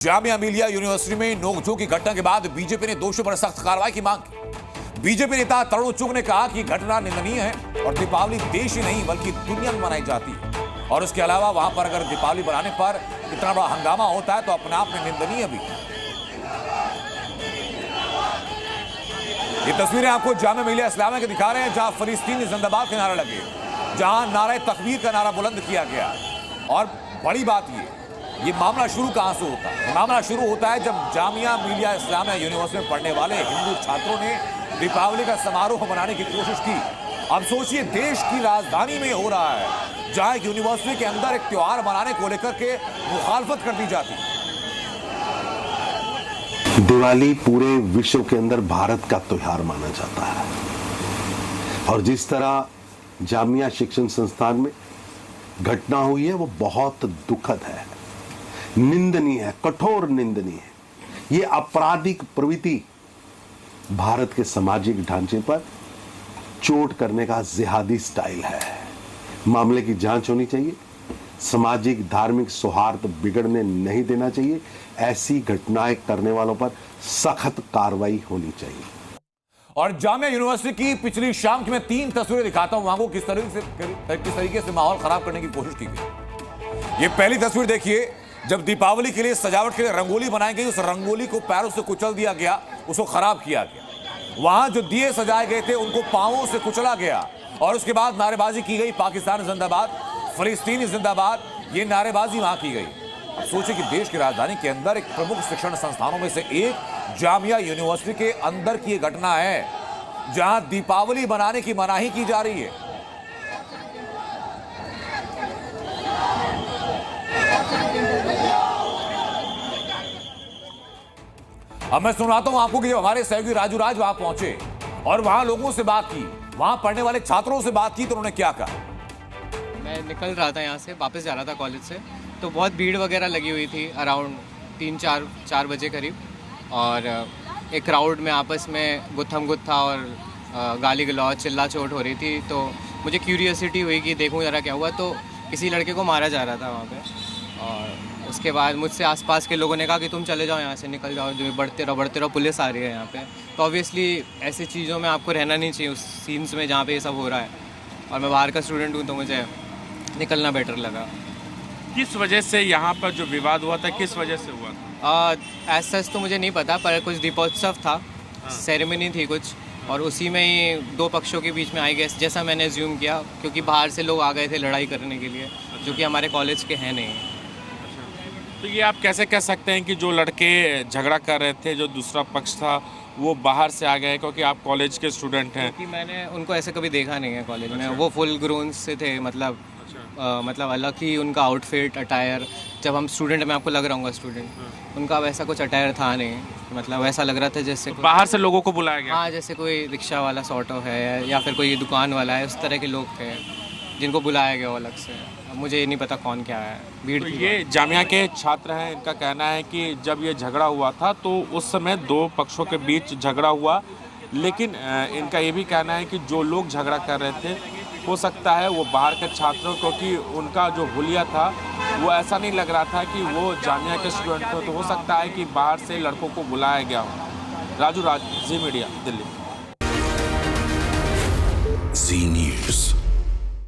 Jamia Millia university में नोकझोंक की घटना के बाद बीजेपी ने दोषियों पर सख्त कार्रवाई की मांग की। बीजेपी नेता तरुण चुग ने कहा कि घटना निंदनीय है और दीपावली देश ही नहीं बल्कि दुनिया में मनाई जाती है, और उसके अलावा वहां पर अगर दीपावली बनाने पर इतना बड़ा हंगामा होता है तो अपने आप में निंदनीय भी। ये तस्वीरें आपको जामिया मिलिया इस्लामिया के दिखा रहे हैं, जहां फलस्तीन जिंदाबाद के नारे लगे, जहां नारे तकबीर का नारा बुलंद किया गया। और बड़ी बात ये मामला शुरू कहां से होता है? मामला शुरू होता है जब जामिया मिलिया इस्लामिया यूनिवर्सिटी में पढ़ने वाले हिंदू छात्रों ने दीपावली का समारोह मनाने की कोशिश की। अब सोचिए, देश की राजधानी में हो रहा है, जहां एक यूनिवर्सिटी के अंदर एक त्योहार मनाने को लेकर के मुखालफत कर दी जाती है। दिवाली पूरे विश्व के अंदर भारत का त्योहार माना जाता है, और जिस तरह जामिया शिक्षण संस्थान में घटना हुई है वो बहुत दुखद है, निंदनीय है, कठोर निंदनीय है। ये आपराधिक प्रवृत्ति भारत के सामाजिक ढांचे पर चोट करने का जिहादी स्टाइल है। मामले की जांच होनी चाहिए, सामाजिक धार्मिक सौहार्द बिगड़ने नहीं देना चाहिए, ऐसी घटनाएं करने वालों पर सख्त कार्रवाई होनी चाहिए। और जामिया यूनिवर्सिटी की पिछली शाम की मैं 3 तस्वीरें दिखाता हूं, वहां को किस तरीके से माहौल खराब करने की कोशिश की गई। ये पहली तस्वीर देखिए, जब दीपावली के लिए सजावट के लिए रंगोली बनाई गई, उस रंगोली को पैरों से कुचल दिया गया, उसको खराब किया गया। वहां जो दिए सजाए गए थे उनको पांवों से कुचला गया, और उसके बाद नारेबाजी की गई, पाकिस्तान जिंदाबाद, फलस्तीन जिंदाबाद, ये नारेबाजी वहां की गई। अब सोचिए कि देश की राजधानी के अंदर एक प्रमुख शिक्षण संस्थानों में से एक जामिया यूनिवर्सिटी के अंदर की घटना है, जहां दीपावली मनाने की मनाही की जा रही है। अब मैं सुनाता हूं आपको कि जब हमारे सहयोगी राजू राज वहां पहुंचे और वहां लोगों से बात की, वहां पढ़ने वाले छात्रों से बात की, तो उन्होंने क्या कहा। मैं निकल रहा था यहाँ से, वापस जा रहा था कॉलेज से, तो बहुत भीड़ वगैरह लगी हुई थी अराउंड 3-4 बजे करीब, और एक क्राउड में आपस में गुत्थम गुत्था और गाली गलौज चिल्ला चोट हो रही थी। तो मुझे क्यूरियोसिटी हुई कि देखूं ज़रा क्या हुआ, तो किसी लड़के को मारा जा रहा था वहाँ पे, और उसके बाद मुझसे आसपास के लोगों ने कहा कि तुम चले जाओ यहाँ से, निकल जाओ, जो बढ़ते रहो, पुलिस आ रही है यहाँ पे। तो ऑब्वियसली ऐसी चीज़ों में आपको रहना नहीं चाहिए, उस सीन्स में जहाँ पे ये सब हो रहा है, और मैं बाहर का स्टूडेंट हूँ तो मुझे निकलना बेटर लगा। किस वजह से यहाँ पर जो विवाद हुआ था, किस वजह से हुआ था? एज सच तो मुझे नहीं पता, पर कुछ दीपोत्सव था, सेरेमनी थी कुछ, और उसी में ही 2 पक्षों के बीच में आई गैस, जैसा मैंने एज्यूम किया, क्योंकि बाहर से लोग आ गए थे लड़ाई करने के लिए, जो कि हमारे कॉलेज के हैं नहीं। तो ये आप कैसे कह सकते हैं कि जो लड़के झगड़ा कर रहे थे, जो दूसरा पक्ष था, वो बाहर से आ गए क्योंकि आप कॉलेज के स्टूडेंट हैं? क्योंकि मैंने उनको ऐसे कभी देखा नहीं है कॉलेज में। वो फुल ग्रोन से थे, मतलब अलग ही उनका आउटफिट अटायर, जब हम स्टूडेंट, मैं आपको लग रहा हूँ स्टूडेंट, उनका वैसा कुछ अटायर था नहीं, मतलब ऐसा लग रहा था जैसे तो बाहर से लोगों को बुलाया गया? हाँ, जैसे कोई रिक्शा वाला सॉर्ट ऑफ है, या फिर कोई दुकान वाला है, उस तरह के लोग थे जिनको बुलाया गया अलग से। अब मुझे ये नहीं पता कौन क्या है, भीड़। तो ये जामिया के छात्र हैं, इनका कहना है कि जब ये झगड़ा हुआ था तो उस समय 2 पक्षों के बीच झगड़ा हुआ, लेकिन इनका ये भी कहना है कि जो लोग झगड़ा कर रहे थे, हो सकता है वो बाहर के छात्रों, क्योंकि उनका जो हुलिया था वो ऐसा नहीं लग रहा था कि वो जामिया के स्टूडेंट थे, तो हो सकता है कि बाहर से लड़कों को बुलाया गया हो। राजू राज, जी मीडिया, दिल्ली।